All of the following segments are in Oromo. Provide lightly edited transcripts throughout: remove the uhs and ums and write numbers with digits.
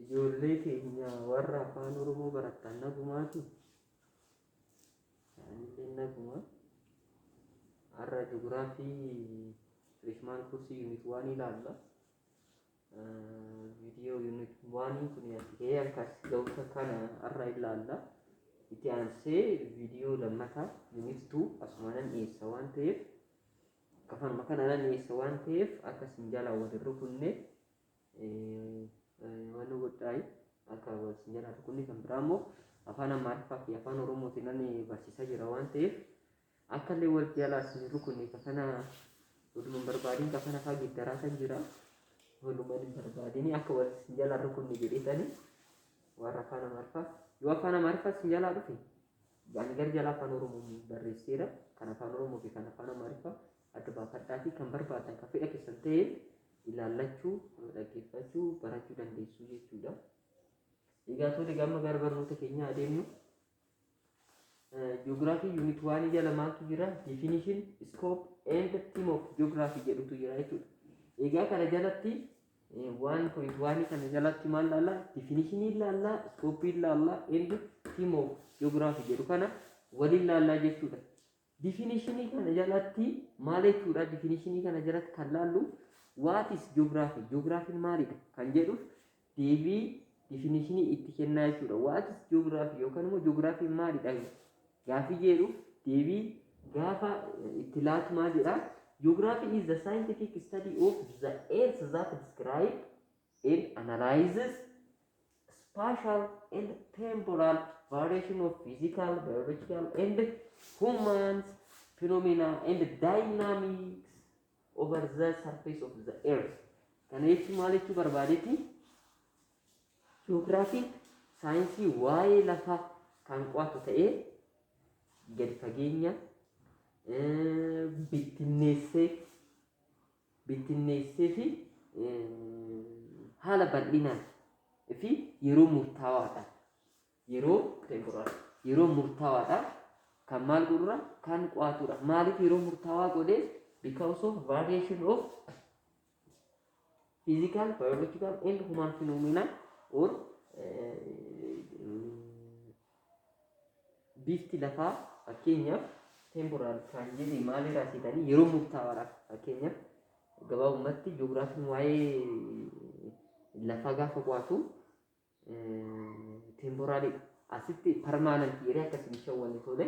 ijoollee keenya warra afaan oromoo barattan nagumaati. Isaanillee naguma. Har'a ji'oogiraafii freshman kursii unit 1 ilaalla. Viidiyoo unit 1 kun asii akkas ga'uusa kana har'a ilaalla. Itti aansee viidiyoo lammataa unit 2 asumaan dhiyeessa waan ta'eef kafanuma kanaan dhiyeessa waan ta'eef akkasiin jala waliin rukunne waan godhaay akka waliin jala rukunne kan biraa immoo afaan Amaariffaa fi afaan Oromootiin ani barsiisaa jira waan ta'eef akka illee wal jala isin rukunne kafana walumaan barbaadiin kafana faa giddaraa kan jira walumaan barbaadiin akka waliin jala rukunne jedhetanii warra afaan Amaariffaa yoo afaan Amaariffaa isin jala dhufe waan gar jala afaan Oromoo barreesseera kan afaan Oromoo fi kan afaan Amaariffaa adda baafadhaa fi kan barbaadan kan fedha keessan ta'e ilaallachuu dhaggeeffachuu barachuu dandeessu jechuudha. Egaa tole gamma gara barnoota keenya adeemnu ji'oogiraafii unit 1 jala maaltu jira definition scope and theme of geography jedhutu jira jechuudha. Egaa kana jalatti 1.1 kana jalatti maal ilaalla definition ilaalla scope ilaalla and theme of geography jedhu kana waliin ilaallaa jechuudha. Definition kana jalatti maal jechuudha definition kana jalatti kan laallu what is geography geography maalidha kan jedhu deebii definition itti kennaa jechuudha. What is geography yookaan immoo geography maalidha gaafii jedhu deebii gaafa itti laatu maal jedha geography is the scientific study of the earth that describe and analyzes spatial and temporal variation of physical, biological and human phenomena and dynamics over the surface of the earth. Kana jechuun maal jechuu barbaadeeti? Ji'oogiraafiin saayinsii waa'ee lafaa kan qo'atu ta'ee gadi fageenya bittinneessee fi haala bal'inaan fi yeroo murtaawaadhaan yeroo temporaal yeroo murtaawaadhaan kan maal godhura kan qo'atudha. Maaliif yeroo murtaawaa godhee because of variation of physical, biological and human phenomena or bifti lafaa fakkeenyaaf temporaal kan jedhe maalirraa seetanii yeroo murtaawaadhaaf fakkeenyaaf gabaabumatti ji'oogiraafiin waa'ee lafaa gaafa qo'atu temporaalidha. Asitti permanent yeroo akkasiin shawwanne tole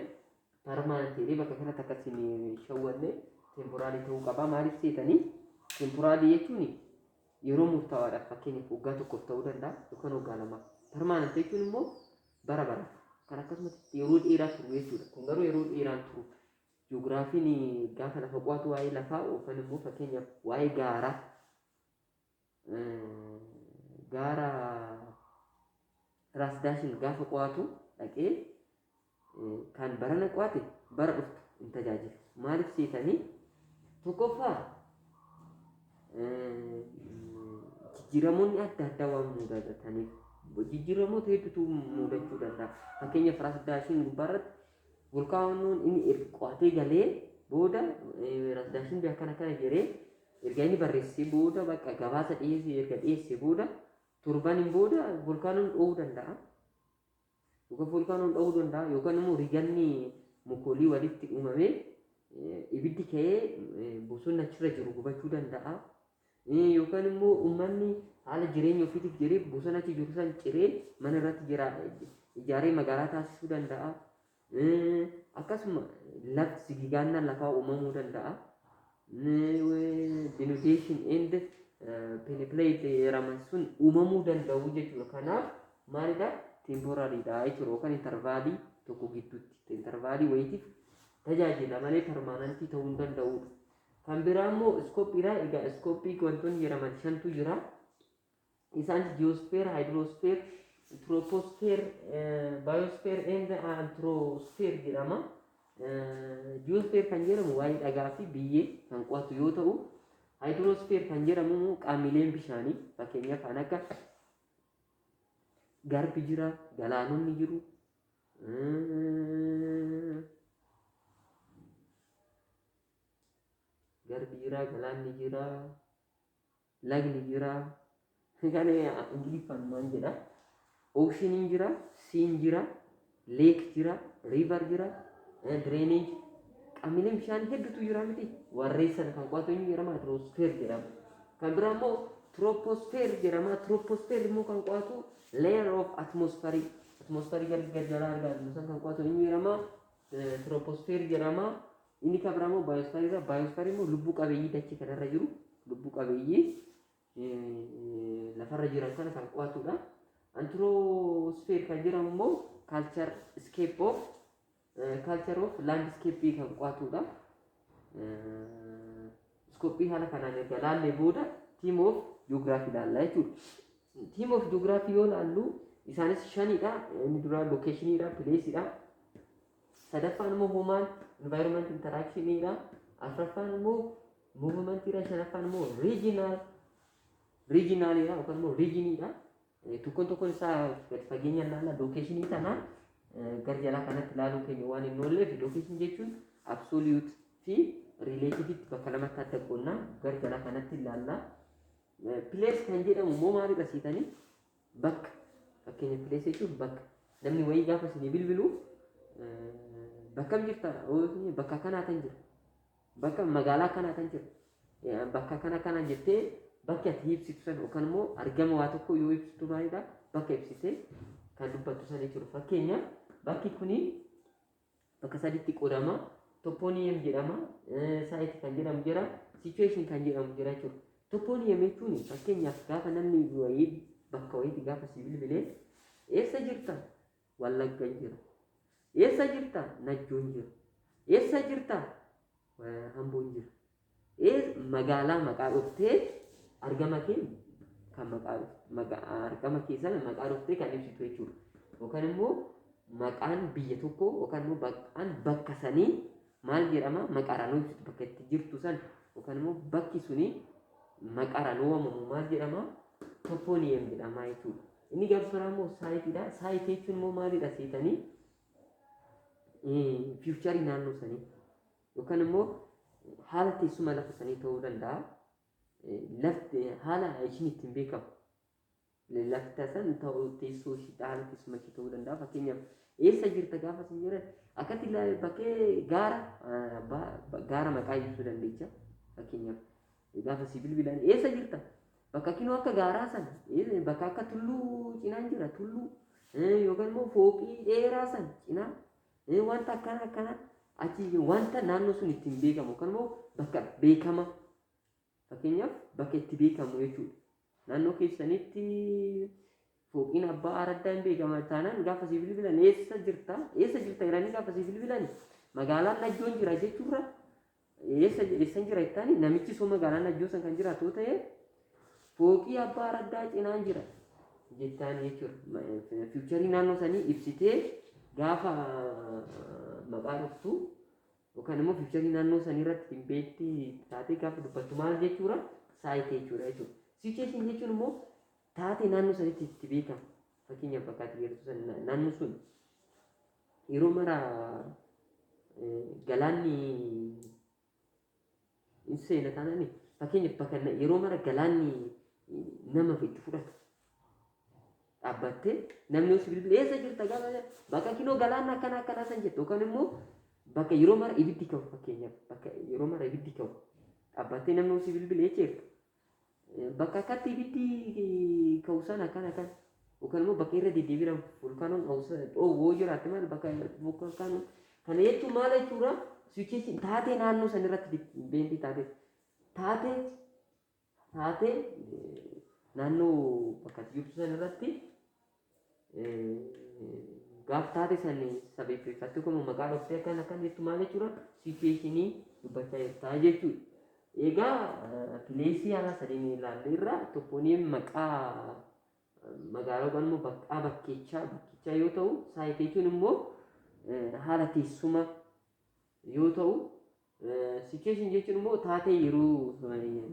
permanent yeroo bakka kanatti akkasiin shawwanne temporaalii ta'uu qaba. Maaliif seetanii temporaalii jechuun yeroo murtaawaadhaaf fakkeenyaaf waggaa tokkoof ta'uu danda'a yookaan waggaa lamaaf. Permanent jechuun immoo bara bara kan akkasumatti yeroo dheeraa turu jechuudha. Kun garuu yeroo dheeraan turu ji'oogiraafiin gaafa lafa qo'atu waa'ee lafaa yookaan immoo fakkeenyaaf waa'ee gaara raasdaashin gaafa qo'atu dhaqee kan barana qo'ate bara dhuftu hin tajaajilu. Maaliif seetanii tokkoffaa jijjiiramoonni adda addaa waan mudataniif jijjiiramoota hedduutu mudachuu danda'a. Fakkeenyaaf raasdaashin gubbaarratti volkaanoon inni qo'atee galee booda raasdaashin akkana kana jedhee erga inni barreessee booda bakka gabaasa dhiyeessee erga dhiyeessee booda torbaniin booda volkaanoon dho'uu danda'a. Yookaan volkaanoon dho'uu danda'a yookaan immoo riganni mukoolii walitti uumamee ibiddi ka'ee bosonni achirra jiru gubachuu danda'a. Yookaan immoo uummanni haala jireenya ofiitiif jedhee bosona achi jiru san ciree mana irratti ijaaree magaalaa taasisuu danda'a. Akkasuma lafti sigigaannaan lafaa uumamuu danda'a. Denudation and peneplate jedhaman sun uumamuu danda'u jechuudha. Kanaaf maalidha temporaaliidha jechuudha yookaan intervaalii tokko gidduutti intervaalii wayiitiif tajaajila malee permanentii ta'uu hin danda'udha. Kan biraa immoo iskooppiidha. Egaa iskooppii wantoonni jedhaman 5tu jira. Isaanis ji'oosfeer, haayidroosfeer, troposfeer, baayosfeer and antroosfeer jedhama. Ji'oosfeer kan jedhamu waa'ee dhagaa fi biyyee kan qo'atu yoo ta'u, haayidroosfeer kan jedhamu qaamileen bishaanii fakkeenyaaf kan akka garbi jira, galaanonni jiru. Garbi jira, galaanni jira, lagni jira, Kan Ingiliffaan maal jedha? Oceaniin jira, siin jira, leek jira, river jira, drainage. Qaamoleen bishaan hedduutu jira miti. Warreen sana kan qo'atu inni jedhama atmosfeer jedhama. Kan biraa immoo troposfeer jedhama. Troposfeer immoo kan qo'atu layer of atmosphere. Atmosfeer gargaraa argaa san kan qo'atu inni jedhama troposfeer jedhama. Inni kan biraa immoo biosfeer. Biosfeer immoo lubbuu qabeeyyii dachee kanarra jiru. Lubbuu qabeeyyii lafarra jiran kana kan qo'atudha. Anthroposphere kan jedhamu immoo culture of landscape kan qo'atudha. Iskooppii haala kanaan erga laallee booda team of geography laalla jechuudha. Team of geography yoo laallu isaanis shanidha. Inni dura locationidha, placeidha. Sadaffaan immoo human environment interactionidha. Afraffaan immoo movementidha. Shanaffaan immoo regionalidha yookaan immoo regionidha. Tokkoon isaa gadi fageenyaan laalla locationii kana garjalaa kanatti ilaaluu keenya waan hin oolleef location jechuun absolute fi relative bakka lamatti adda qoonnaa garjalaa kanatti ilaalla. Place kan jedhamu immoo maalidha siitanii bakka fakkeenya place jechuun bakka namni wayii gaafa isinii bilbilu bakkam jirta bakka kanaatan jira bakka magaalaa kanaatan jira bakka kana jettee bakka ati ibsitu san yookaan immoo argama waa tokko yoo ibsitu maalidha bakka ibsitee kan dubbattu san jechuudha. Fakkeenya bakki kuni bakka sadiitti qoodama. Toponiyem jedhama. Saayit kan jedhamu jira. Situation kan jedhamu jira jechuudha. Toponiyem jechuun fakkeenyaaf gaafa namni wayii bakka wayiitti gaafa si bilbilee eessa jirta? Wallaggan jira. Eessa jirta? Najjoon jira. Eessa jirta? Hamboon jira. Magaalaa maqaa dhuftee argama kee kan argama keessan maqaa dhuftee kan ibsitu jechuudha. Yookaan immoo maqaan biyya tokko yookaan immoo maqaan bakka sanii maal jedhama maqaadhaan ibsitu bakka itti jirtu san yookaan immoo bakki suni maqaadhaan waamamu maal jedhama toponiyem jedhama jechuudha. Inni gaafa biraa immoo saayitiidha. Saayit jechuun immoo maalidha seetanii fiicharii naannoo sanii yookaan immoo haala teessuma lafa sanii ta'uu danda'a. Lafti haala ishiin ittiin beekamu lafti san ta'uu teessoo ishii haala teessuma ishii ta'uu danda'a. Fakkeenyaaf eessa jirta gaafa isin jiran akkatti bakkee gaara maqaa ibsuu dandeecha. Fakkeenyaaf gaafa si bilbilan eessa jirta bakka kinoo akka gaaraa sana bakka akka tulluu cinaan jira tulluu yookaan immoo fooqii dheeraa sana cinaa wanta akkana achi wanta naannoo sun ittiin beekamu yookaan immoo bakka beekama. Fakkeenyaaf bakka itti beekamu jechuudha. Naannoo keessanitti fooqiin abbaa araddaa hin beekama taanaan gaafa si bilbilan eessa jirta jedhanii gaafa si bilbilan magaalaan Najjoon jira jechuudha. Eessa jira jettaani namichi sun magaalaan Najjoo san kan jiraatu ta'ee fooqii abbaa araddaa cinaan jira jettaan jechuudha. Fiicharii naannoo sanii ibsitee gaafa maqaa dhuftu yookaan immoo fiicharii naannoo sanii irratti hin beekti taatee gaafa dubbattu maal jechuudha saayit jechuudha jechuudha. Situation jechuun immoo taatee naannoo sanitti itti beekamu. Fakkeenyaaf bakka ati jirtu san naannoo sun yeroo mara galaanni hin seena taanani fakkeenyaaf bakka yeroo mara galaanni nama itti fudhata. Dhaabbattee namni osoo bilbilee eessa jirta gaafa bakka kinoo galaanni akkana san jettu yookaan immoo bakka yeroo mara ibiddi ka'u fakkeenyaaf bakka yeroo mara ibiddi ka'u dhaabbattee namni osoo bilbilee jeertu bakka akkatti ibiddi ka'u sana akkana yookaan immoo bakka irra deddeebiidhaan volkaanoon dhoowwoo jiraatte maal bakka volkaanoon kana jechuun maal jechuudha sicheessin taatee naannoo san irratti beenti taatee naannoo bakka jirtu san irratti gaaf taate san sabeeffatu kuma maqaa dhuftee akkan jettu maal jechuudha sicheessinii dubbachaa jirtaa jechuudha. Egaa pileesii haala sadiin ilaalle irraa toponiyem maqaa magaalaa yookaan immoo bakkaa bakkichaa yoo ta'u saayit jechuun immoo haala teessuma yoo ta'u situation jechuun immoo taatee yeroo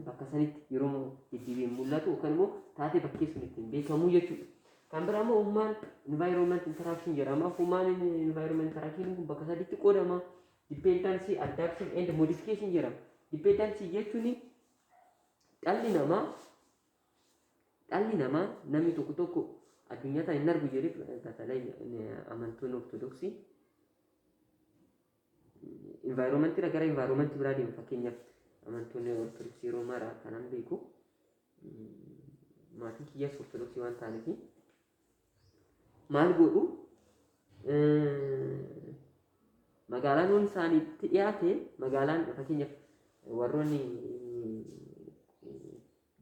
bakka sanitti yeroo deddeebiin mul'atu yookaan immoo taatee bakkee sun ittiin beekamu jechuudha. Kan biraa immoo human environment interaction jedhama. Human environment interaction kun bakka sadiitti qoodama. Dependency, adaptation and modification jedhama. Dependency jechuun dhalli namaa dhalli namaa namni tokko tokko addunyaa tana hin argu jedhee batalee amantoonni ortodoksii environmentii gara environmentii biraa deemu. Fakkeenyaaf amantoonni ortodoksii roomaadha kanan beeku. Maatiin kiyyaas ortodoksii waan ta'aniif maal godhu magaalaan waan isaaniitti dhiyaate magaalaan fakkeenyaaf warroonni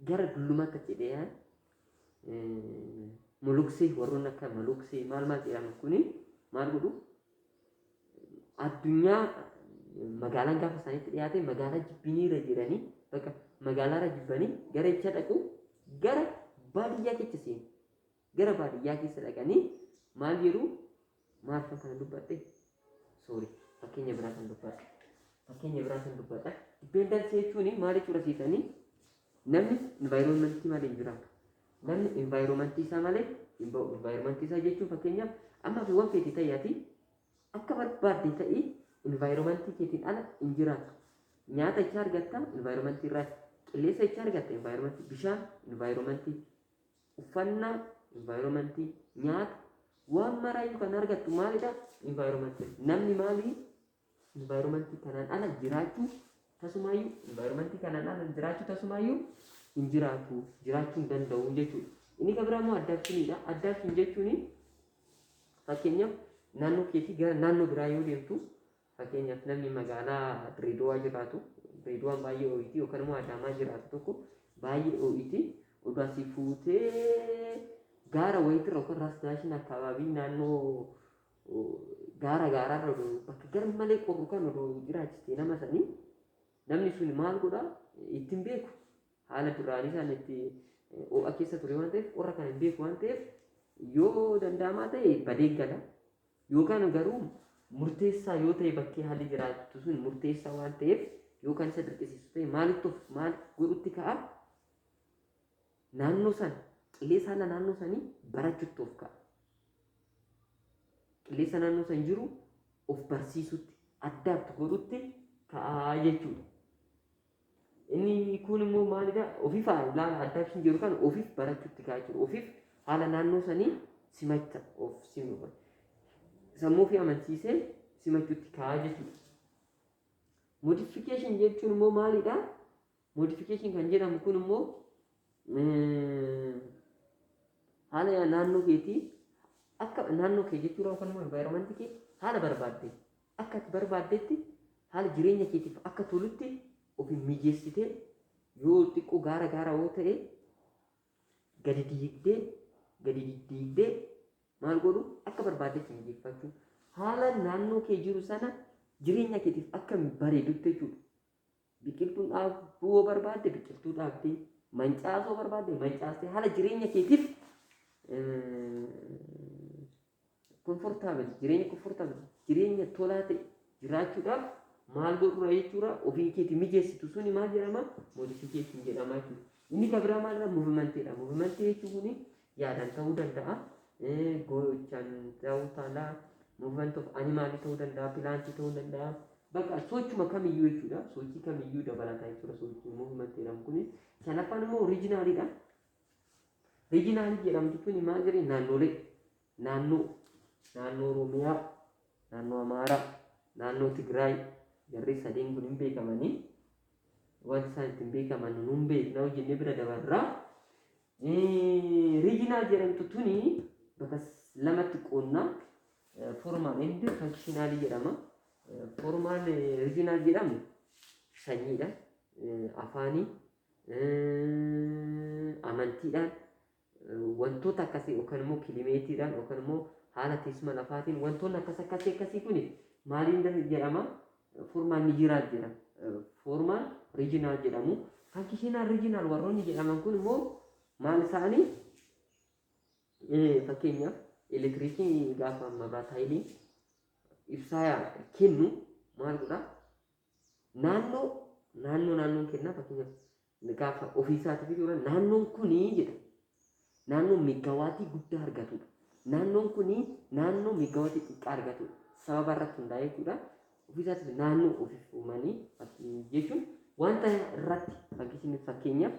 gara dullumaatti achi dhiyaa muluksee warroonni akka muluksee maal jedhamu kuni maal godhu addunyaa magaalaan gaafa isaaniitti dhiyaate magaalaa jibbiniirra jiranii bakka magaalaarra jibbanii gara icha dhaqu gara baadiyyaa keessa seenu gara baadiyyaa keessa dhaqanii maal jedhu maal kana dubbadhe sorry fakkeenya biraa kan dubbadha dipendensii jechuun maal jechuudha siitanii namni environmentii malee hin jiraatu. Namni environmentii isaa malee environmentii isaa jechuun fakkeenyaaf amma fi waan feeti ta'eeti akka barbaadde ta'e environmentii keetiin ala hin jiraatu. Nyaata itti argatta environmentii irraa, qilleensa itti argatta environmentii, bishaan environmentii, uffannaa environmentii, nyaata waan maraayyuu kan argattu maalidha environmentii. Namni maali environmentii kanaan ala jiraachuu tasumaayyuu environmentii kanaan ala jiraachuu tasumaayyuu hin jiraatu jiraachuu hin danda'u jechuudha. Inni kan biraa immoo addaabsiniidha. Addaabsin jechuun fakkeenyaaf naannoo keetii gara naannoo biraa yoo deemtu fakkeenyaaf namni magaalaa Dirreedawaa jiraatu Dirreedawaan baay'ee ho'itii yookaan immoo Adaamaa jiraatu tokko baay'ee ho'itii oduu asii fuutee gaara wayitirra yookaan raasdaashin akkaababii naannoo gaaraarra bakka gar malee qorru kan oduu jiraachistee nama sanii namni sun maal godha ittiin beeku. Haala duraanii isaan itti ho'a keessa ture waan ta'eef qorra kan hin beeku waan ta'eef yoo danda'amaa ta'e badee gala yookaan garuu murteessaa yoo ta'e bakkee haalli jiraatu sun murteessaa waan ta'eef yookaan isa dirqisiisu ta'e maal godhutti ka'a naannoo sana qilleensa haala naannoo sanii barachuutti of ka'a. Qilleensa naannoo san jiru of barsiisutti addaatti godhutti ka'a jechuudha. Inni kun immoo maalidha ofiif haala addaabsin jiru kan ofiif barachuutti ka'a jechuudha. Ofiif haala naannoo sanii simacha of simu sammuu fi amansiisee simachuutti ka'a jechuudha. Modification jechuun immoo maalidha? Modification kan jedhamu kun immoo haala naannoo keetii akka naannoo kee jechuudha yookaan immoo environmentii kee haala barbaadde akka ati barbaaddetti haala jireenya keetiif akka tolutti ofii mijeessitee yoo xiqqoo gaara yoo ta'e gadi diigdee maal godhu akka barbaaddetti mijeeffachuu haala naannoo kee jiru sana jireenya keetiif akka bareedutti jechuudha. Biqiltuun dhaabuu yoo barbaadde biqiltuu dhaabdee mancaasoo barbaadde mancaastee haala jireenya keetiif komfortaabel jireenya tolaa ta'e jiraachuudhaaf maal godhura jechuudha ofii keetii mijeessitu suni maal jedhama modification jedhama jechuudha. Inni kan biraa maalidha muuvimantiidha. Muuvimantii jechuun yaadaan ta'uu danda'a gochaan ta'uu taala movement of animal ta'uu danda'a pilaantii ta'uu danda'a bakka sochuma kamiyyuu jechuudha. Sochii kamiyyuu dabalataa jechuudha sochii muuvimantii jedhamu kun. Shanaffaan immoo oriijinaaliidha. Oriijinaalii jedhamtu kun maal jedhee naannoo Oromiyaa, naannoo Amaaraa, naannoo Tigraay jarri sadeen kun hin beekamanii wanti isaan ittiin beekaman nuun beekna hojjennee bira dabarraa. Oriijinaal jedhamtu tuni bakka lamatti qoonnaa formaal and fankishinaali jedhama. Formaal oriijinaal jedhamu sanyiidha. Afaanii amantiidhaan wantoota akkasii yookaan immoo kilimeetiidhaan yookaan immoo haala teessuma lafaatiin wantoonni akkasii kun maaliin jedhama? Formaal riijinaal jedhama. Formaal riijinaal jedhamu. Fankishinaal riijinaal warroonni jedhaman kun immoo maal isaanii? Fakkeenyaaf elektiriikii gaafa mabiraat haayilii ibsaa kennu maal godhaa? Naannoon kennaa fakkeenyaaf gaafa ofiisaatiif jechuudha. Naannoon kunii jedha. Naannoon meegaawaatii guddaa argatudha. Naannoon kunii naannoo meegaawaatii xiqqaa argatudha. Sababa irratti hundaa'ee jechuudha. Ofiisaatiif naannoo ofiif uumanii jechuun wanta irratti fakkeenyaaf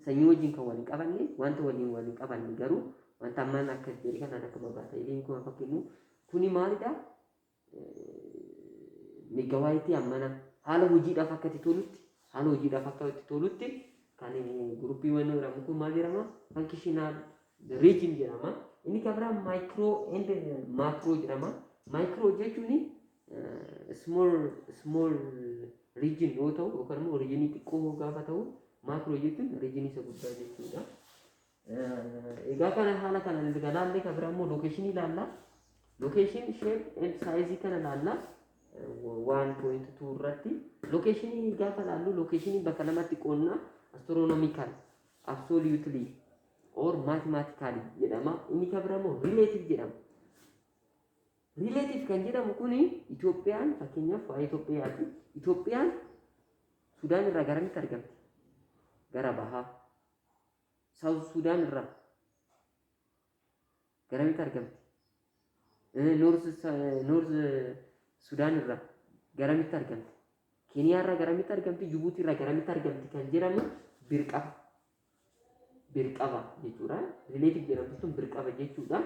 sanyii wajjin kan waliin qabanne wanta waliin qabanne garuu wanta ammaan akka jedhe kanaan akka barbaada ileen kun fakkeenya kuni maalidha meegawaayitii ammana haala hojiidhaaf akka itti tolutti kan gruppiiwwan jedhamu kun maal jedhama functional region jedhama inni kan biraa micro and macro jedhama micro jechuun small region yoo ta'u yookaan immoo regionii xiqqoo gaafa ta'u macro jechuun regionii isa guddaa jechuudha. Egaa kana haala kanaan ilaallee kan biraa immoo location ilaalla. Location shape and size kana ilaalla. 1.2 irratti location gaafa ilaallu location bakka lamatti qoonna astronomical absolutely or mathematically jedhama. Inni kan biraa immoo relative jedhama. Relative kan jedhamu kun Itoophiyaan fakkeenyaaf waa'ee Itoophiyaati. Itoophiyaan Sudaan irraa garamitti argamti? Gara bahaa. South Sudan irraa garamitti argamti? North Sudan irraa garamitti argamti? Keniyaa irraa garamitti argamti? Jibuutii irraa garamitti argamti kan jedhamu birqaba. Birqaba jechuudha. Relative jedhamtu sun birqaba jechuudha.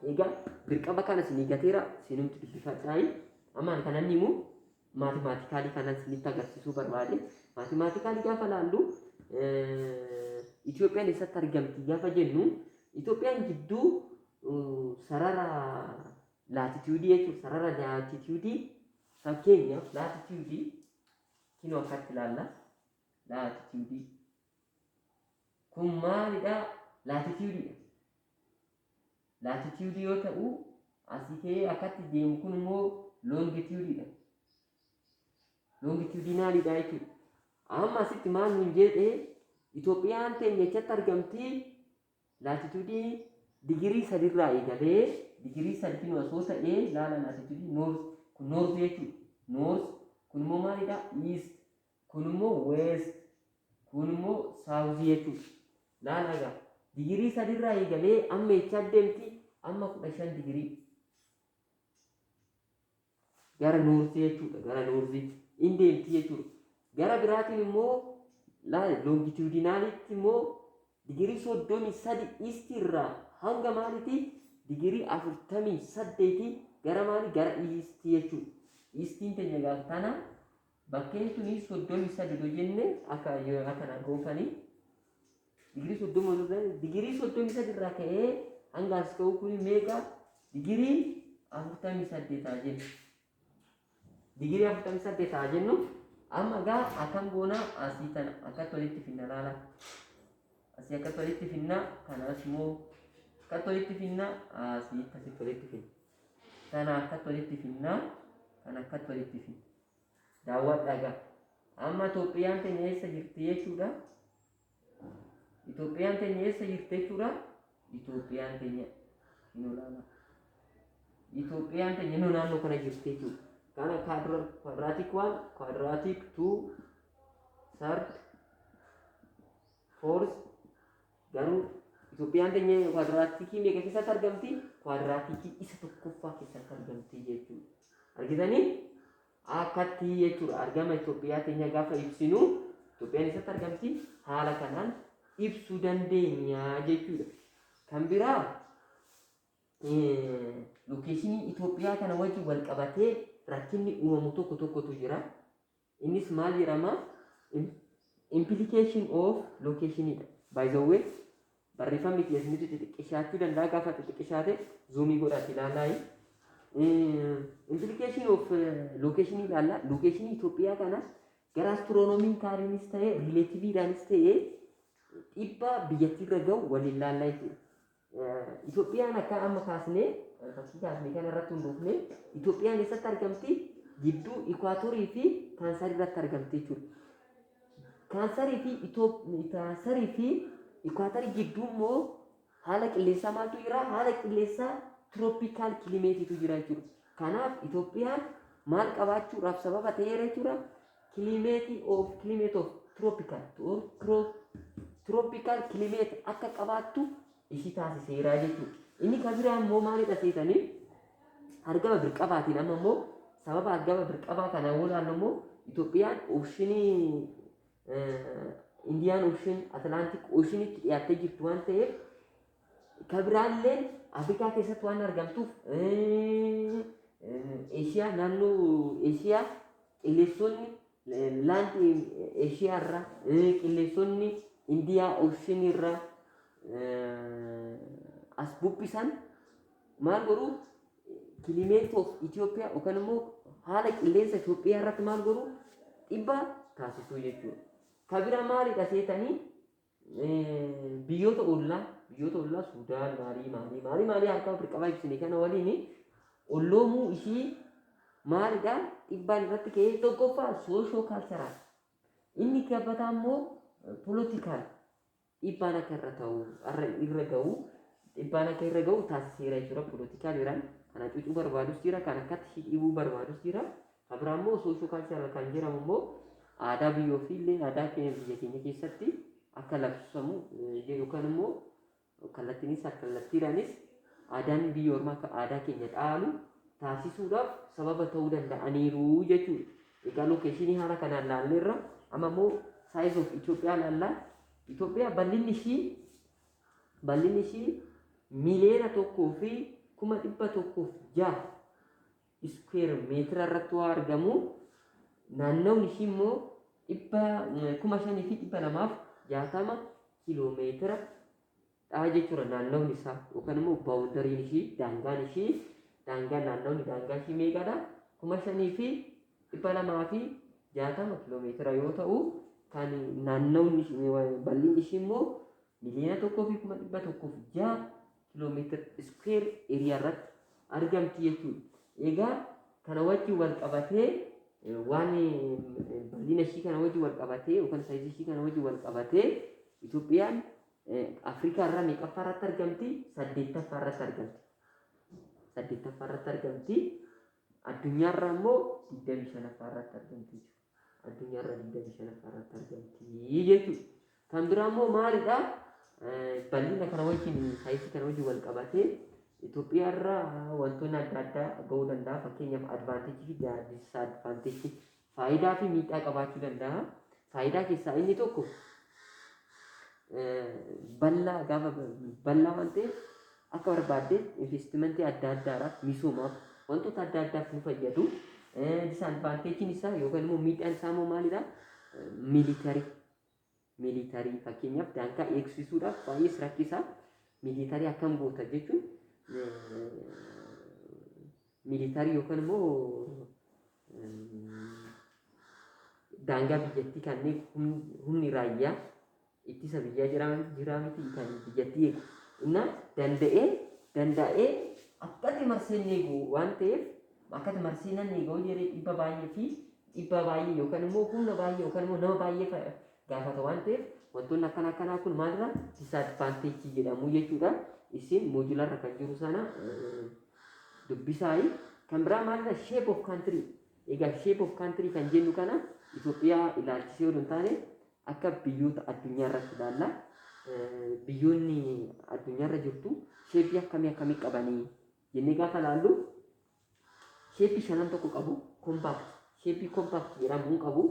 Egaa birqaba kana isin gateera isinumti dubbifadhaayi. Ammaan kanan himu maatimaatikaali kanan isinitti agarsiisuu barbaade. Maatimaatikaali gaafa laallu Itoophiyaan eessatti argamti gaafa jennu Itoophiyaan gidduu sarara laatituudii jechuudha. Sarara laatituudii fakkeenyaaf laatituudii kinoo akkatti ilaalla. Laatituudii kun maalidha? Laatituudiidha. Latitude yoo ta'u asii ka'ee akkatti deemu kun immoo longitudeidha. Longitudinalidha jechuudha. Amma asitti maal nuun jedhee Itoophiyaan teenya achatti argamti latitude digirii 3 irraa eegalee digirii 3 osoo ta'ee laala latitude north jechuudha. North kun immoo maalidha? East kun immoo west kun immoo south jechuudha. Laala egaa digirii 3 irraa eegalee amma echa deemti amma 15 digirii gara noortii jechuudha. Gara noortii in deemti jechuudha. Gara biraatiin immoo longitudinalitti immoo digirii 33 east irraa hanga maalitti digirii 48 gara maali? Gara east jechuudha. Eastiin teenya gaafa tana bakkeen tuni 33 jenne akka goofanii digirii 33 irraa ka'ee hanga as ka'u kun meeqa? Digirii 48 jennu. Digirii 48 jennu amma gaa akkam goona asii tana akkatti walitti finna laala. Asii akkatti walitti finna kanas immoo akkatti walitti finna asii akkatti walitti finna. Kana akkatti walitti finna kana akkatti walitti finna. Daawwadhaa gaa. Amma Itoophiyaan teenya eessa jirti jechuudha. Itoophiyaan teenya eessa jirti jechuudha. Itoophiyaan teenya hin olaanaa. Itoophiyaan teenya naannoo kana jirti jechuudha. Kana quadratic 1, quadratic 2, third, fourth garuu Itoophiyaan teenya quadraticii meeqa keessatti argamti? Quadraticii isa tokkoffaa keessatti argamti jechuudha. Argitanii? Akkatti jechuudha. Argama Itoophiyaa teenya gaafa ibsinu Itoophiyaan eessatti argamti? Haala kanaan ibsuu dandeenya jechuudha. Kan biraa lokeeshinii Itoophiyaa kana wajjin wal qabatee rakkinni uumamu tokkotu jira. Innis maal jedhama? Implication of locationidha. By the way, barreeffamni keessatti xixiqqishaachuu danda'a. Gaafa xixiqqishaate zoomii godhaati ilaalaa. Implication of location ilaalla. Location Itoophiyaa kana gara astronomiikaanis ta'e relativiidhaanis ta'e dhiibbaa biyyattiirra gahu waliin ilaallaa jechuudha. Itoophiyaan akka amma kaasnee fakkii kaasnee kana irratti hundoofne Itoophiyaan eessatti argamti? Gidduu Ikwaatorii fi Kaansarii irratti argamti jechuudha. Kaansarii fi Ikwaatorii gidduu immoo haala qilleensaa maaltu jira? Haala qilleensaa tropical climate jira jechuudha. Kanaaf Itoophiyaan maal qabaachuudhaaf sababa ta'eera jechuudha. Climate of tropical climate akka qabaattu ishii taasiseera jechuudha. Inni kan biraa immoo maalidha seetanii? Argama birqabaatiin amma immoo sababa argama birqabaa kana ilaallu immoo Itoophiyaan ooshinii Indian Ocean, Atlantic Ocean itti dhiyaatee jirtu waan ta'eef kabiraalleen Afrikaa keessatti waan argamtuuf Eeshiyaa naannoo Eeshiyaa qilleensonni laand Eeshiyaa irraa qilleensonni Indiyaa Ocean irraa as bubbisan maal godhu climate of Ethiopia yookaan immoo haala qilleensa Itoophiyaa irratti maal godhu dhiibbaa taasisuu jechuudha. Kabira maalidha seetanii biyyoota ollaa Sudaan maalii harka Afrikaa ibsine kana waliin olloomuu ishii maalidha dhiibbaan irratti ka'ee tokkoffaa soosho kaalcharaal inni kabbataa immoo poolitikaal dhiibbaan akka irra ga'u taasiseera jechuudha. Poolitikaal jiraan kana cuucuu barbaadus jira kan akkatti hidhiibuu barbaadus jira. Kabira immoo soosho kaalcharaal kan jedhamu immoo aadaa biyyoo fi illee aadaa keenya biyya keenya keessatti akka labsamu yookaan immoo kallattiinis kallattiidhaanis aadaan biyya ormaa akka aadaa keenya dhaalu taasisuudhaaf sababa ta'uu danda'aniiru jechuudha. Egaa lookeeshinii haala kanaan laalleerra amma immoo saayiz of Itoophiyaa laallaa. Itoophiyaa bal'inni ishii miliyoona 1,106 iskuweer meetira irratti waa argamu. Naannoon ishii immoo 5,260 kiiloomeetira dhaa jechuudha. Naannoon isaa yookaan immoo baawundariin ishii daangaan naannoon daangaa ishii meeqadha? 5,260 kiiloomeetira yoo ta'u kan naannoon bal'inni ishii immoo miliyoona 1,106 kiiloomeetira iskuweer eeriyaa irratti argamti jechuudha. Egaa kana wajjin wal qabatee waan bal'ina ishii kana wajjin wal qabatee yookaan saayizii ishii kana wajjin wal qabatee Itoophiyaan Afrikaa irraa meeqaffaa irratti argamti? 8ffaa irratti argamti. Addunyaa irraa immoo 25ffaa irratti argamti jechuudha. Kan biraa immoo maalidha? Bal'ina kana wajjin saayizii kana wajjin wal qabatee Itoophiyaa irraa wantoonni adda addaa ga'uu danda'a. Fakkeenyaaf advaanteejii fi disadvaanteejii faayidaa fi miidhaa qabaachuu danda'a. Faayidaa keessaa inni tokko bal'aa waan ta'eef akka barbaadde investimentii adda addaadhaaf misoomaaf wantoota adda addaaf nu fayyadu. Disadvaanteejiin isaa yookaan immoo miidhaan isaa immoo maalidha? Miilitarii fakkeenyaaf daangaa eegsisuudhaaf baay'ee rakkisaa. Miilitarii akkam goota jechuun miilitarii yookaan immoo daangaa biyyattii kanneen humni raayyaa ittisa biyyaa jira miti kan biyyattii eegu. Inna danda'ee akkatti marsee eegu waan ta'eef akkatti marsee nan eeguu jedhee dhibba baay'ee yookaan immoo humna baay'ee yookaan immoo nama baay'ee gaafata waan ta'eef wantoonni akkanaa kun maalirraa disadvaanteejii jedhamu jechuudha. Isin moojularra kan jiru sana dubbisaa. Kan biraa maalidha? Shape of country. Egaa shape of country kan jennu kana Itoophiyaa ilaalchisee yoo hin taane akka biyyoota addunyaa irratti ilaalla. Biyyoonni addunyaa irra jirtu sheepii akkamii qabanii jennee gaafa ilaallu sheepii shanan tokko qabu. Sheepii compact jedhamu qabu.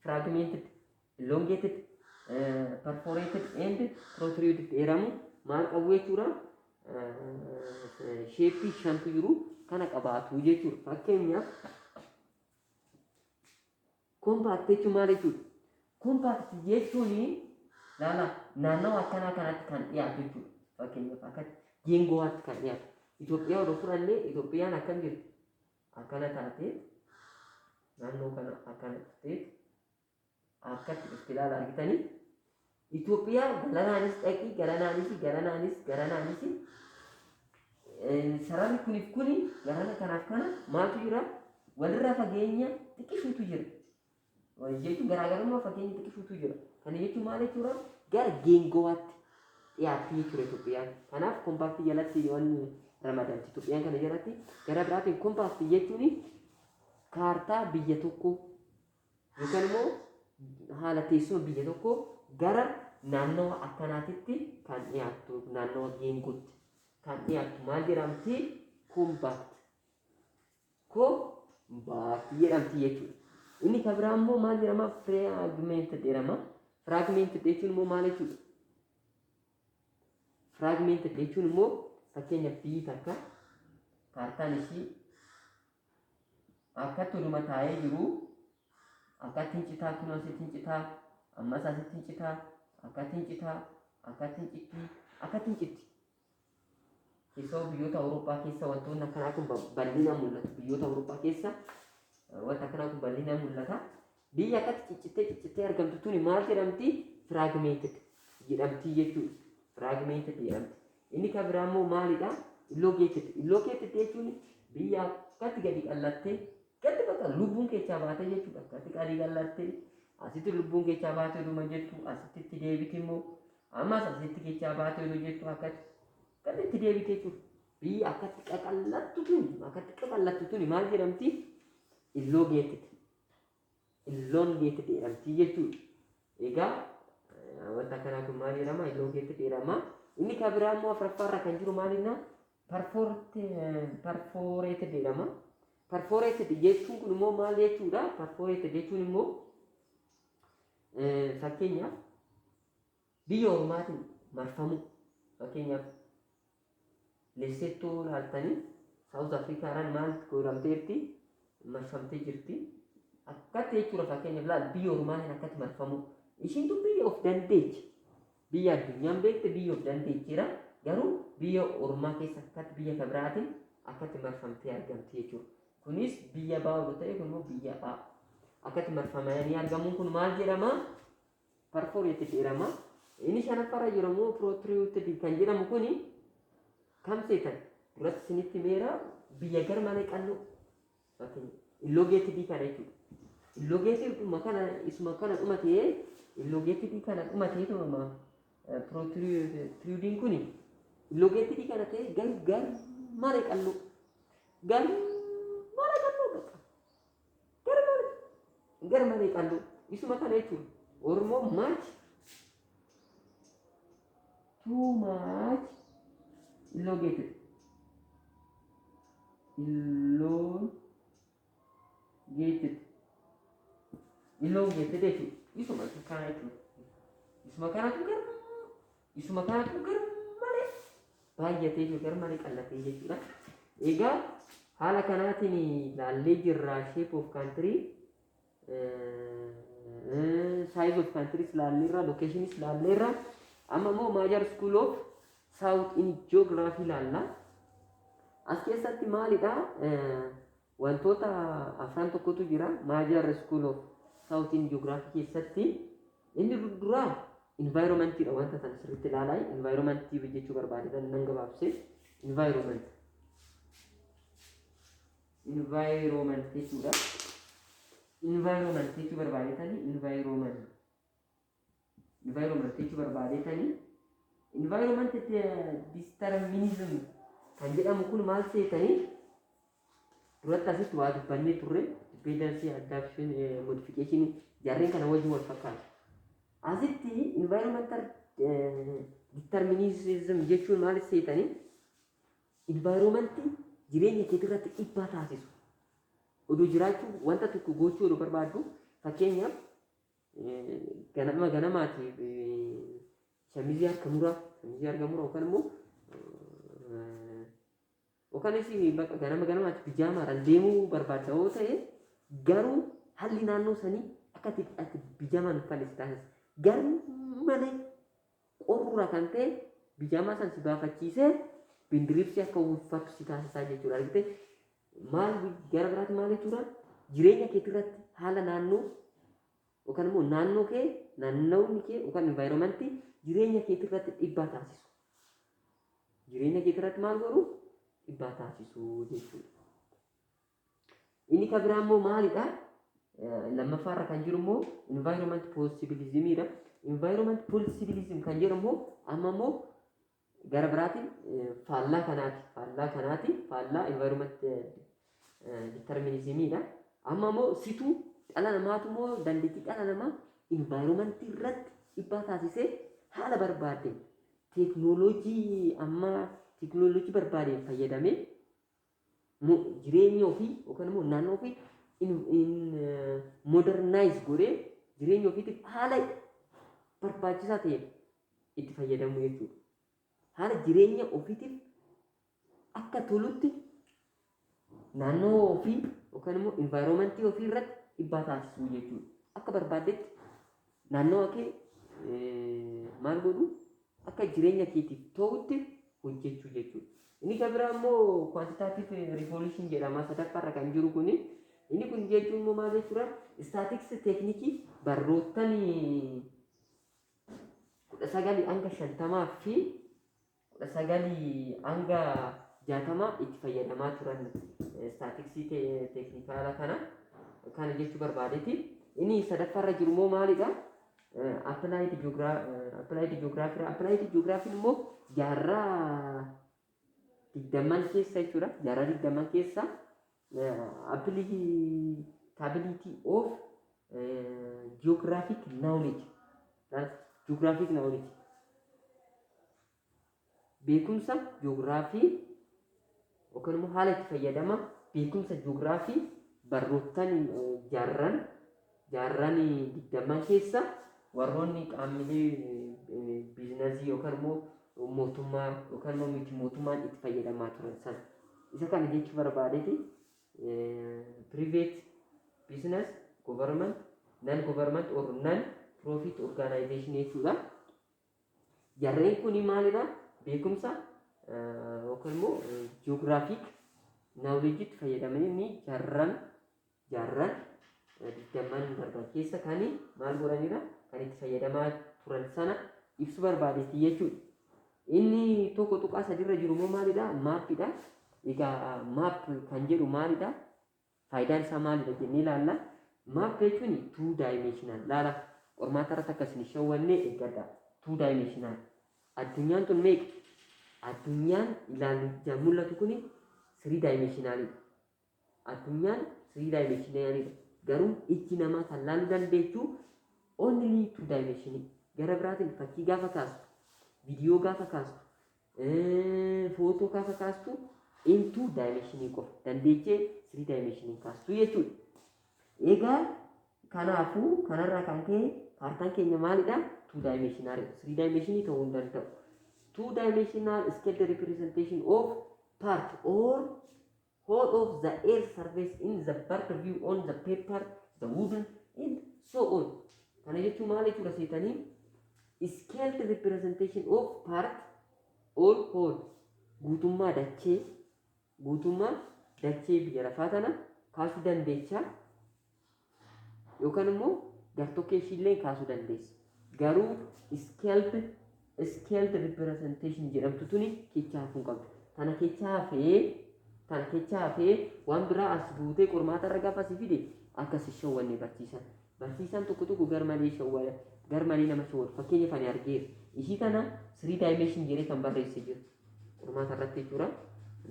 Fragmented, elongated, perforated and protruded jedhamu maal qabu jechuudha? Sheepii shantu jiru kana qabaatu jechuudha. Fakkeenyaaf compact jechuun maal jechuudha? Compact jechuun naannoo akkanaa kanatti kan dhiyaatu jechuudha. Fakkeenyaaf akka geengowaatti kan dhiyaatu. Itoophiyaa odoo fudhannee Itoophiyaan akkam jirti? Akkana taatee naannoo kana akkana taatee akkatti itti ilaala argitanii. Itoophiyaa galanaanis dhaqii garanaanis sararri kuni garana kanaaf kana maaltu jira? Walirraa fageenya xiqqishuutu jira. Jechuun garaagarummaa fageenya xiqqishuutu jira. Kana jechuun maal jechuudha? Gara geengowaatti dhiyaatti jechuudha Itoophiyaan. Kanaaf kompaaktii jalatti waan ramadamti. Itoophiyaan kana jalatti gara biraatiin kompaaktii jechuun kaartaa biyya tokkoo yookaan immoo haala teessuma biyya tokkoo gara naannoo akkanaatitti kan dhiyaattu naannoo geengootti kan dhiyaattu maal jedhamti? Kompaaktii jedhamti jechuudha. Inni kan biraa immoo maal jedhama? Fragmented jedhama. Fragmented jechuun immoo maal jechuudha? Fragmented jechuun immoo fakkeenyaaf biyyi takka kaartaan ishii akkatti waluma taa'ee jiru akkatti hin citaa kunoo asitti hin citaa ammas asitti hin citaa akkatti hin citaa akkatti hin citti akkatti hin citti. Keessoo biyyoota Awurooppaa keessa wantoonni akkanaa kun bal'inaan mul'atu. Biyyoota Awurooppaa keessa wanta akkanaa kun bal'inaan mul'ata. Biyya akkatti ciccittee argamtu tuni maal jedhamti? Fragmented jedhamti jechuudha. Fragmented jedhamti. Inni kan biraa immoo maalidha? Elongated. Elongated jechuun biyya akkatti gadi qallattee gadi bakka lubbuun keessaa baate jechuudha. Akkatti gadi qallattee asitti lubbuun keessaa baate oduma jettu asitti deebite immoo ammas asitti keessaa baate oduu jettu akkatti gadi itti deebite jechuudha. Biyya akkatti qaqallattu tuni maal jedhamti? Elongated. Elongated jedhamti jechuudha. Egaa wanta akkanaa kun maal jedhama? Elongated jedhama. Inni kan biraa immoo afuraffaarra kan jiru maalidha? Perforated jedhama. Perforated jechuun kun immoo maal jechuudha? Perforated jechuun immoo fakkeenyaaf biyya ormaatiin marfamu. Fakkeenyaaf Lesotho laaltanii South Africaadhaan maal godhamteerti? Marfamtee jirti. Akkatti jechuudha fakkeenyaaf laal biyya ormaatiin akkatti marfamu. Ishiintu biyya of dandeechi. Biyya addunyaan beekte biyya of dandeechira. Garuu biyya ormaa keessa akkatti biyya kan biraatiin akkatti marfamtee argamti jechuudha. Kunis biyya baa'u ta'e kun immoo biyya A. Akkatti marfamanii argamuun kun maal jedhama? Perforated jedhama. Inni shanaffaarra jiru immoo protruted kan jedhamu kuni kam seetan duratti isinitti meera biyya gar malee qal'oo. Elongated kana jechuudha. Elongated isuma kana dhumatee elongated kana dhumatee tuma protruding kuni elongated kana ta'e gar malee qal'oo. Gar malee qal'oo. Isuma kana jechuudha. Oromoo much too much elongated. Elongated jechuudha. Isuma kana jechuudha. Isuma kanatu gar malee baay'atee jiru gar malee qal'atee jechuudha. Egaa haala kanaatiin ilaallee jirra shape of country, size of countries ilaalleerra, locations ilaalleerra. Amma immoo Major School of South in Geography ilaalla. As keessatti maalidha? Wantoota afran tokkotu jira. Major School of South in Geography keessatti inni duraa environmentidha. Wanta sana sirriitti ilaalaa. Environment jechuu barbaadetan nan gabaabse. Environment jechuudha. Environment jechuu barbaadetanii environment determinism kan jedhamu kun maal seetanii duratti asitti waa dubbannee turre dependency adaptation modification jarreen kana wajjin wal fakkaatu. Asitti environmental determinism jechuun maal seetanii environment jireenya kee irratti dhiibbaa taasisu. Oduu jiraachuu wanta tokko gochuu oduu barbaaddu fakkeenyaaf ganamaati shamizii harka muraa yookaan immoo yookaan bakka ganamaati bijaamaadhaan deemuu barbaadda yoo ta'e garuu haalli naannoo sanii akka ati bijaamaan uffannisi taasisa. Garuu malee qorruura kan ta'e bijaamaa san si baafachiisee bindiriibsi akka uffattu si taasisaa jechuudha. Argite maal gara biraatti maal jechuudha? Jireenya kee irratti haala naannoo yookaan immoo naannoon kee yookaan environmentii jireenya kee irratti dhiibbaa taasisu. Jireenya kee irratti maal godhu? Dhiibbaa taasisu jechuudha. Inni kan biraa immoo maalidha? Lammaffaarra kan jiru immoo environment possibilismidha. Environment possibilism kan jedhu immoo amma immoo gara biraatiin faallaa kanaati. Faallaa environment determinismidha. Amma immoo situu dhala namaatu immoo dandeettii dhala namaa environmentii irratti dhiibbaa taasisee haala barbaadeen teeknooloojii barbaadeen fayyadamee jireenya ofii yookaan immoo naannoo ofii modernize godhee jireenya ofiitiif haala barbaachisaa ta'e itti fayyadamu jechuudha. Haala jireenya ofiitiif akka tolutti naannoo ofii yookaan immoo environmentii ofii irratti dhiibbaa taasisuu jechuudha. Akka barbaaddetti naannoo kee maal godhu akka jireenya keetiif ta'utti hojjechuu jechuudha. Inni kan biraa immoo quantitative revolution jedhama sadaffaarra kan jiru kuni. Inni kun jechuun immoo maal jechuudha? Statistics teknikii barroottan 19 hanga 50 fi 19 hanga 60 itti fayyadamaa turan statistics teknikaala kana jechuu barbaadeeti. Inni sadaffaarra jiru immoo maalidha? Applied geography immoo jaarraa 20 keessa jechuudha. Jaarraa 20 keessa applicability of geographic knowledge. Geographic knowledge. Beekumsa geograafii yookaan immoo haala itti fayyadama beekumsa geograafii barroottan jaarran 20 keessa warroonni qaamni biizinasii yookaan immoo mootummaa yookaan immoo miti mootummaan itti fayyadamaa turan sana. Isa kana jechuu barbaadeeti private business, government, non-government or non-profit organization jechuudha. Jarreen kuni maalidha? Beekumsa yookaan immoo geographic knowledge itti fayyadamanii jaarran 20 darban keessa kan maal godhanidha? Kan itti fayyadamaa turan sana ibsu barbaadeeti jechuudha. Inni tokko tuqaa sadirra jiru immoo maalidha? Maappiidha. Egaa maap kan jedhu maalidha? Faayidaan isaa maalidha jennee ilaalla. Maap jechuun 2 dimensional laala qormaata irratti akkasiin shawwannee eeggadha. 2 dimensional. Addunyaan tun meeqa? Addunyaan ilaaluudhaan mul'atu kuni 3 dimensionalidha. Addunyaan 3 dimensionalidha. Garuu ijji namaa kan laaluu dandeessu only 2 dimensional. Gara biraatiin fakkii gaafa kaastu, viidiyoo gaafa kaastu, footoo gaafa kaastu in 2 dimensional qofa dandeechee 3 dimensional kaastu jechuudha. Egaa kanaafuu kanarraa kan ka'e kaartaan keenya maalidha? 2 dimensional 3 dimensional ta'uu hin danda'u. 2 dimensional scale representation of part or whole of the air surface in the bird view on the paper, the wooden and so on. Kana jechuun maal jechuudha seetanii? Scale representation of part or whole guutummaa dachee biyya lafaa tana kaasuu dandeecha yookaan immoo gartokkee ishiillee kaasuu dandeessa. Garuu scaled representation jedhamtu tuni keechaa hafuu qabdu. Tana keechaa hafee waan biraa as buutee qormaata irra gaafa si fide akkas shawwanne barsiisan. Barsiisan tokko garmalee shawwala. Garmalee nama shawwatu. Fakkeenyaaf ani argeera. Ishii tana 3 dimension jedhee kan barreessee jiru. Qormaata irratti jechuudha.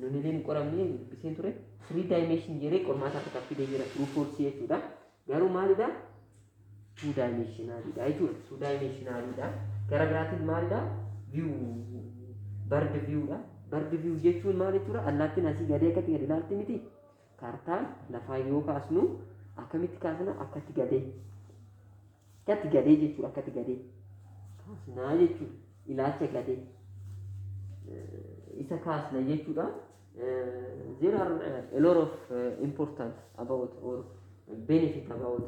Nuni illee hin qoramne biseen ture. 3 dimension jedhee qormaata irratti fidee jira. True false jechuudha. Garuu maalidha? 2 dimensionalidha jechuudha. 2 dimensionalidha. Gara biraatiin maalidha? Bird viewdha. Bird view jechuun maal jechuudha? Allaattiin asii gadee akkatti gadi ilaalti miti. Kaartaan lafaa yoo kaasnu akkamitti kaasna? Akkatti gadee jechuudha. Akkatti gadee kaasnaa jechuudha. Ilaalcha gadee isa kaasna jechuudha. There are a lot of important about or benefit about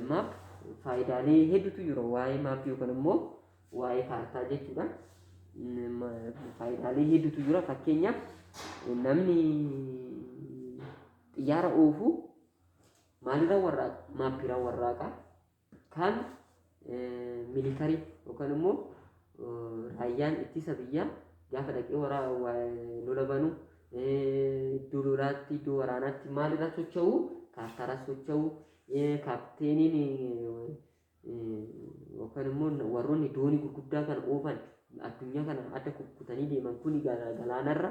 map. Faayidaalee hedduutu jiru waa'ee maappii yookaan immoo waa'ee kaartaa jechuudha. Faayidaalee hedduutu jira. Fakkeenyaaf namni xiyyaara oofu maalirra warraaqa? Maappiirra warraaqa. Kan militarii yookaan immoo raayyaan ittisa biyyaa gaafa dhaqee lola banu iddoo lolaatti iddoo waraanaatti maalirra socho'u? Kaartaarra socho'u. Kaapteeniin yookaan immoo warroonni doonii gurguddaa kan oofan addunyaa kana adda kukkutanii deeman kuni galaanarra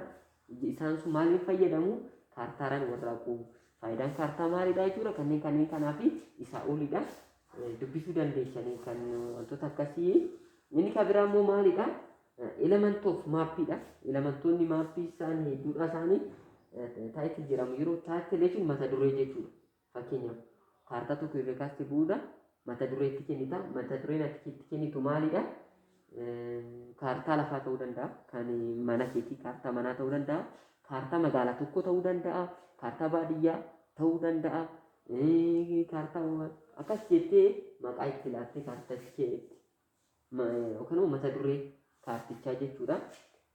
isaan sun maaliif fayyadamu? Kaartaaraan warraaqu. Faayidaan kaartaa maalidha jechuudha? Kanneen kanaaf isaa olidha. Dubbisuu dandeessanii kan wantoota akkasii. Inni kan biraa immoo maalidha? Element of maappiidha. Elementoonni maappii isaan hedduudha isaanii taayitil jedhamu. Yeroo taayitil jechuun mata duree jechuudha. Fakkeenyaaf kaartaa tokko irra kaastee bu'uudha mata dureetti kennita. Mata dureen ati kennitu maalidha? Kaartaa lafaa ta'uu danda'a, kan mana keetii kaartaa manaa ta'uu danda'a, kaartaa magaalaa tokko ta'uu danda'a, kaartaa baadiyyaa ta'uu danda'a. Kaartaa akkas jettee maqaa itti laattee kaartichaatti yookaan mata duree kaartichaa jechuudha.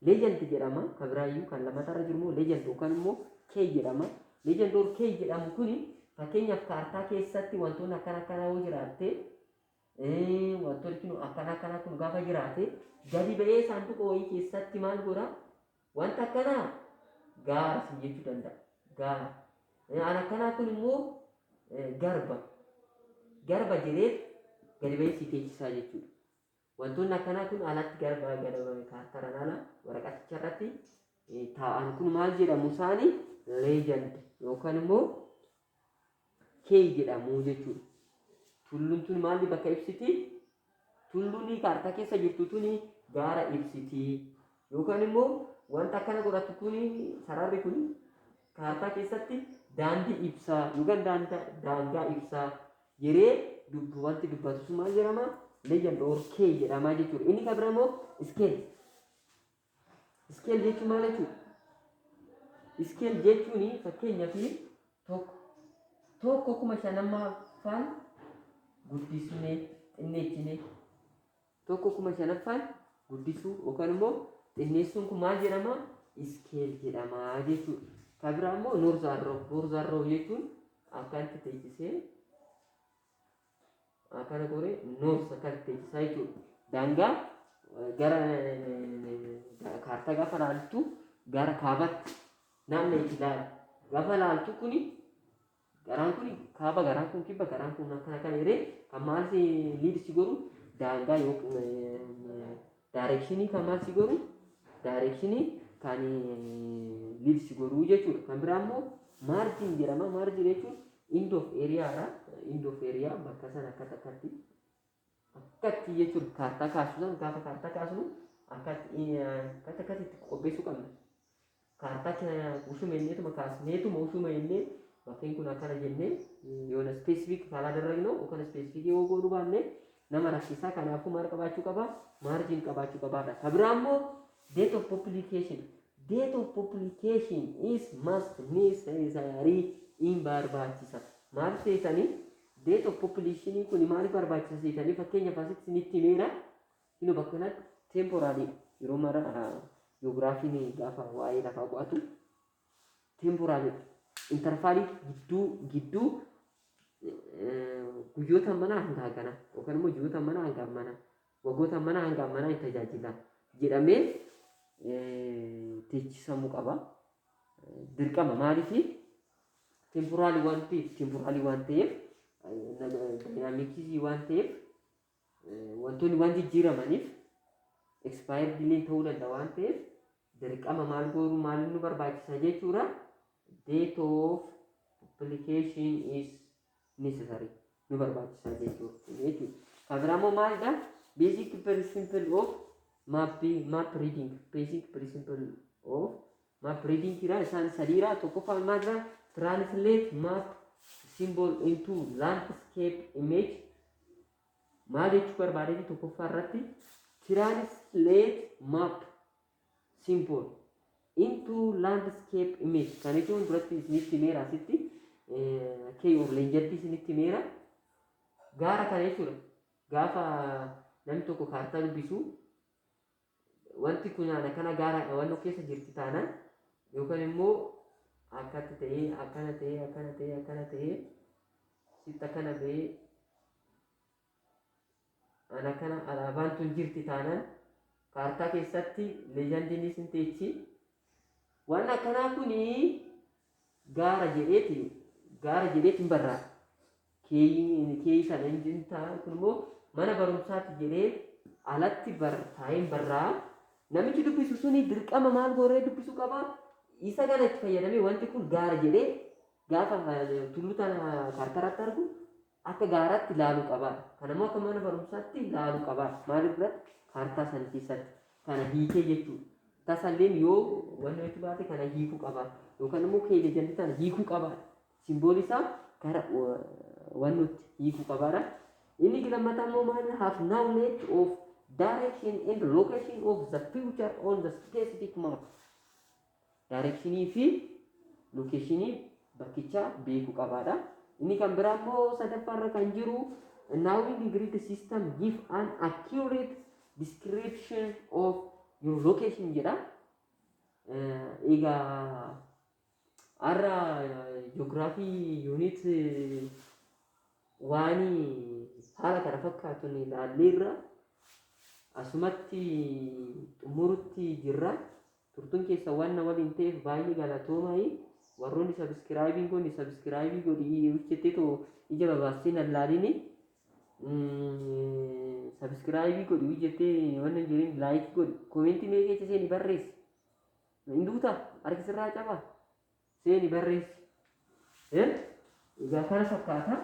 Leejand jedhama. Kan biraayyuu kan lammatarra jiru immoo leejand yookaan immoo kee jedhama. Leejand or kee jedhamu kuni fakkeenyaaf kaartaa keessatti wantoonni akkana akkanaa yoo jiraatte wantoonni kun akkana kun gaafa jiraate gadi ba'ee saanduqa wayii keessatti maal godha? Wanta akkanaa gaara si jechuu danda'a. Gaara. An akkanaa kun immoo garba jedhee gadi ba'ee si teechisaa jechuudha. Wantoonni akkanaa kun alatti garba kaartaraan ala waraqaticha irratti taa'an kun maal jedhamu isaanii? Leejand yookaan immoo kee jedhamu jechuudha. Tulluun tun maalli bakka ibsiti? Tulluun kaartaa keessa jirtu tuni gaara ibsiti. Yookaan immoo wanta akkana godhatu kun sararri kun kaartaa keessatti daandii ibsaa yookaan daangaa ibsaa yeree wanti dubbatu sun maal jedhama? Leejand or kee jedhama jechuudha. Inni kan biraa immoo iskeel. Iskeel jechuun maal jechuudha? Iskeel jechuun fakkeenyaaf tokko 5,000 guddisnee xinneessine tokko 5,000 guddisuu yookaan immoo xinneessuun kun maal jedhama? Iskeel jedhama jechuudha. Kan biraa immoo noorzaarroo jechuun akkatti teessisee akkana godhee noorsa akkatti teessisaa jechuudha. Daangaa gara kaartaa gaafa laaltu gara kaabatti naanna'eeti ilaala. Gaafa laaltu kuni garaan kun kaaba, garaan kun kibba, garaan kun akkana kan jedhee kan maal si liidsi godhu daangaa yookaan daarekshinii kan maal si godhu daarekshinii kan liidsi godhu jechuudha. Kan biraa immoo maarjiin jedhama. Maarjii jechuun end of area end of area bakka sana akkatti jechuudha. Kaartaa kaasuudhaan gaafa kaartaa kaasnu akkatti qopheessuu qabna. Kaartaa kana usuma inneetuma kaasneetuma usuma innee bakkeen kun akkana jennee yoona specific karaa darragnu yookaan specific yoo godhuu baanne nama rakkisaa. Kanaafuu maal qabaachuu qaba? Maarjiin qabaachuu qabaadha. Kan biraa immoo date of publication. Date of publication is must necessary in barbaachisa. Maal seetanii date of publication kun maaliif barbaachisa seetanii fakkeenyaaf asitti isinitti himeera. Inni bakka kanatti temporary yeroo mara ji'oogiraafiin gaafa waa'ee lafaa qo'atu temporary intervaalii gidduu guyyoota manaa hanga hagana yookaan immoo ji'oota manaa hanga mana waggoota manaa hanga manaa itti tajaajila jedhamee teechisamuu qaba. Dirqama maaliif? Temporaalii waan ta'eef dinaamikii waan ta'eef wantoonni waan jijjiiramaniif expired illee ta'uu danda'a waan ta'eef dirqama maal godhuu maal nu barbaachisa jechuudha. Date of publication is necessary nu barbaachisa jechuudha. Kan biraa immoo maalidha? Basic principle of map reading. Basic principle of map reading kira isaan sadiira. Tokkoffaan maalidha? Translate map symbol into landscape image. Maal jechuu barbaadeeti tokkoffaa irratti? Translate map symbol into landscape image. Kan jechuun duratti isinitti himeera asitti kee of leenjatti isinitti himeera. Gaara kana jechuudha. Gaafa namni tokko kaartaa dubbisu wanti kun kana gaara wannoo keessa jirti taanaan yookaan immoo akkatti ta'ee akkana ta'ee sitti akkana ba'ee ana kana alaabaan tun jirti taanaan kaartaa keessatti leejandiin isin teechi waan akkanaa kuni gaara jedheetiin barraa. Kee sana hin taa'an kun immoo mana barumsaatti jedhee alatti taa'een barraa. Namichi dubbisu suni dirqama maal godhee dubbisuu qaba? Isa kana itti fayyadamee wanti kun gaara jedhee gaafa tulluu tana kaartaratti argu akka gaaraatti ilaaluu qaba. Kana immoo akka mana barumsaatti ilaaluu qaba. Maaliif biratti? Kaartaa sana keessatti kana hiikee jechuudha. Tasalleen yoo wanni itti baate kana hiikuu qaba. Yookaan immoo keelee jalli tana hiikuu qaba. Simbool isaa gara wannutti hiikuu qabaadha. Inni lammataa immoo maal have knowledge of direction and location of the future on the specific map. Directionii fi locationii bakkichaa beekuu qabaadha. Inni kan biraa immoo sadaffaarra kan jiru knowing grid system give an accurate description of your location jedha. Egaa har'a geography unit waan haala kana fakkaatuun ilaalleerra asumatti xumurutti jirra. Turtuun keessa waan waliin ta'eef baay'ee galatoomaa. Warroonni subscribing godhi subscribe godhi hojjetteetoo ija babaastee nallaalini subscribe godhi hojjettee waan jirin like godhi commenti mee keessa seeni barreessi. Hinduuta harkisirraa cabaa seeni barreessi. Egaa kana fakkaata.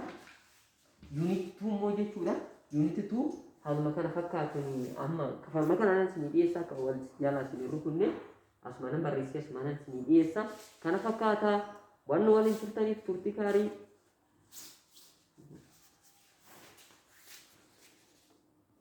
Unit 2 immoo jechuudha. Unit 2 haaluma kana fakkaatuun amma kafalma kanaan isin dhiyeessaa akka wal jaalaa isin rukunne asuma nan barreessee asuma nan isin dhiyeessa. Kana fakkaata waan waliin turtaniif turtii gaarii.